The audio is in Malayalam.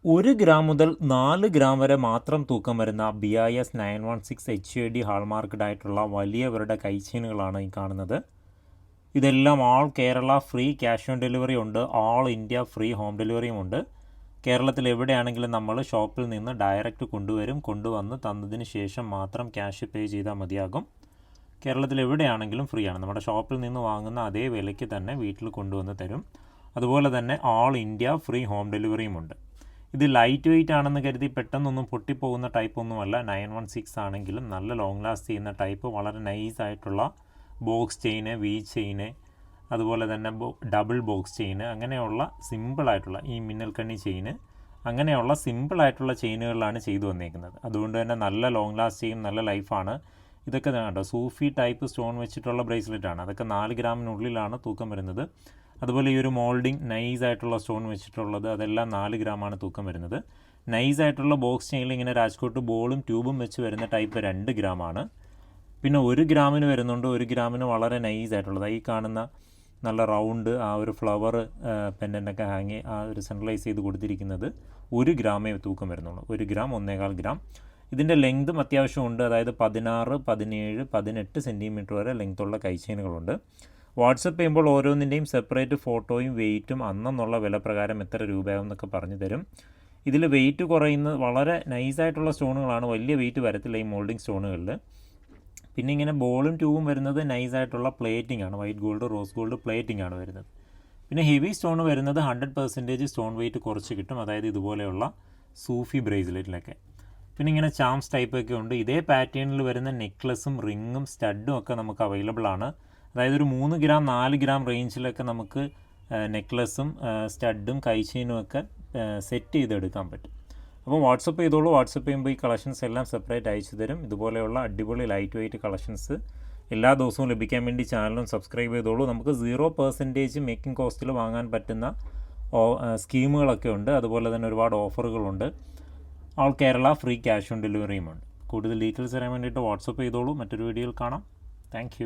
1 ഗ്രാം മുതൽ 4 ഗ്രാം വരെ മാത്രം തൂക്കം വരുന്ന BIS 916 HUID ഹാൾമാർക്ക്ഡ് ആയിട്ടുള്ള വലിയവരുടെ കൈച്ചെയിനുകളാണ് ഈ കാണുന്നത്. ഇതെല്ലാം all Kerala free cash on delivery ഉണ്ട്, ആൾ ഇന്ത്യ ഫ്രീ ഹോം ഡെലിവറിയും ഉണ്ട്. കേരളത്തിൽ എവിടെയാണെങ്കിലും നമ്മൾ ഷോപ്പിൽ നിന്ന് ഡയറക്റ്റ് കൊണ്ടുവന്ന് തന്നതിന് ശേഷം മാത്രം ക്യാഷ് പേ ചെയ്താൽ മതിയാകും. കേരളത്തിൽ എവിടെയാണെങ്കിലും ഫ്രീ ആണ്. നമ്മുടെ ഷോപ്പിൽ നിന്ന് വാങ്ങുന്ന അതേ വിലയ്ക്ക് തന്നെ വീട്ടിൽ കൊണ്ടുവന്ന് തരും. അതുപോലെ തന്നെ ആൾ ഇന്ത്യ ഫ്രീ ഹോം ഡെലിവറിയും ഉണ്ട്. ഇത് ലൈറ്റ് വെയിറ്റ് ആണെന്ന് കരുതി പെട്ടെന്നൊന്നും പൊട്ടിപ്പോകുന്ന ടൈപ്പൊന്നുമല്ല. 916 ആണെങ്കിലും നല്ല ലോങ് ലാസ്റ്റ് ചെയ്യുന്ന ടൈപ്പ്, വളരെ നൈസായിട്ടുള്ള ബോക്സ് ചെയിന്, വി ചെയിന്, അതുപോലെ തന്നെ ഡബിൾ ബോക്സ് ചെയിന്, അങ്ങനെയുള്ള സിമ്പിളായിട്ടുള്ള ഈ മിന്നൽക്കണ്ണി ചെയിന്, അങ്ങനെയുള്ള സിമ്പിളായിട്ടുള്ള ചെയിനുകളിലാണ് ചെയ്തു വന്നേക്കുന്നത്. അതുകൊണ്ട് തന്നെ നല്ല ലോങ് ലാസ്റ്റ് ചെയ്യും, നല്ല ലൈഫാണ്. ഇതൊക്കെ കണ്ടോ, സൂഫി ടൈപ്പ് സ്റ്റോൺ വെച്ചിട്ടുള്ള ബ്രേസ്ലെറ്റാണ്. അതൊക്കെ 4 ഗ്രാമിനുള്ളിലാണ് തൂക്കം വരുന്നത്. അതുപോലെ ഈ ഒരു മോൾഡിങ് നൈസായിട്ടുള്ള സ്റ്റോൺ വെച്ചിട്ടുള്ളത്, അതെല്ലാം 4 ഗ്രാമാണ് തൂക്കം വരുന്നത്. നൈസായിട്ടുള്ള ബോക്സ് ചെയിനിൽ ഇങ്ങനെ രാജ്കോട്ട് ബോളും ട്യൂബും വെച്ച് വരുന്ന ടൈപ്പ് 2 ഗ്രാമാണ്. പിന്നെ 1 ഗ്രാമിന് വരുന്നുണ്ട്. 1 ഗ്രാമിന് വളരെ നൈസായിട്ടുള്ളത്, ഈ കാണുന്ന നല്ല റൗണ്ട് ആ ഒരു ഫ്ലവർ പെൻഡൻ്റൊക്കെ ആ ഒരു സെൻട്രലൈസ് ചെയ്ത് കൊടുത്തിരിക്കുന്നത് 1 ഗ്രാമേ തൂക്കം വരുന്നുള്ളൂ. 1 ഗ്രാം 1.25 ഗ്രാം. ഇതിൻ്റെ ലെങ്തും അത്യാവശ്യമുണ്ട്. അതായത് 16, 17, 18 സെൻറ്റിമീറ്റർ വരെ ലെങ്ത്തുള്ള കൈച്ചെയിനുകളുണ്ട്. വാട്സപ്പ് ചെയ്യുമ്പോൾ ഓരോന്നിൻ്റെയും സെപ്പറേറ്റ് ഫോട്ടോയും വെയിറ്റും അന്നെന്നുള്ള വില പ്രകാരം എത്ര രൂപയാകും എന്നൊക്കെ പറഞ്ഞു തരും. ഇതിൽ വെയിറ്റ് കുറയുന്ന വളരെ നൈസായിട്ടുള്ള സ്റ്റോണുകളാണ്, വലിയ വെയിറ്റ് വരത്തില്ല ഈ മോൾഡിങ് സ്റ്റോണുകളിൽ. പിന്നെ ഇങ്ങനെ ബോളും ട്യൂബും വരുന്നത് നൈസായിട്ടുള്ള പ്ലേറ്റിംഗ് ആണ്, white gold, rose gold plating ആണ് വരുന്നത്. പിന്നെ ഹെവി സ്റ്റോൺ വരുന്നത് 100% സ്റ്റോൺ വെയിറ്റ് കുറച്ച് കിട്ടും, അതായത് ഇതുപോലെയുള്ള സൂഫി ബ്രേസ്ലെറ്റിലൊക്കെ. പിന്നെ ഇങ്ങനെ ചാംസ് ടൈപ്പൊക്കെ ഉണ്ട്. ഇതേ പാറ്റേണിൽ വരുന്ന നെക്ലസും റിങ്ങും സ്റ്റഡും ഒക്കെ നമുക്ക് അവൈലബിൾ ആണ്. അതായത് ഒരു 3 ഗ്രാം 4 ഗ്രാം റേഞ്ചിലൊക്കെ നമുക്ക് നെക്ലസും സ്റ്റഡും കൈച്ചെയിനും ഒക്കെ സെറ്റ് ചെയ്തെടുക്കാൻ പറ്റും. അപ്പോൾ വാട്സപ്പ് ചെയ്തോളൂ. വാട്സപ്പ് ചെയ്യുമ്പോൾ ഈ കളക്ഷൻസ് എല്ലാം സെപ്പറേറ്റ് അയച്ചു തരും. ഇതുപോലെയുള്ള അടിപൊളി ലൈറ്റ് വെയിറ്റ് കളക്ഷൻസ് എല്ലാ ദിവസവും ലഭിക്കാൻ വേണ്ടി ചാനലും സബ്സ്ക്രൈബ് ചെയ്തോളൂ. നമുക്ക് 0% മേക്കിംഗ് കോസ്റ്റിൽ വാങ്ങാൻ പറ്റുന്ന സ്കീമുകളൊക്കെ ഉണ്ട്. അതുപോലെ തന്നെ ഒരുപാട് ഓഫറുകളുണ്ട്. ആൾ കേരള ഫ്രീ ക്യാഷ് ഓൺ ഡെലിവറിയുമുണ്ട്. കൂടുതൽ ഡീറ്റെയിൽസ് അറിയാൻ വേണ്ടിയിട്ട് വാട്സപ്പ് ചെയ്തോളൂ. മറ്റൊരു വീഡിയോയിൽ കാണാം. താങ്ക്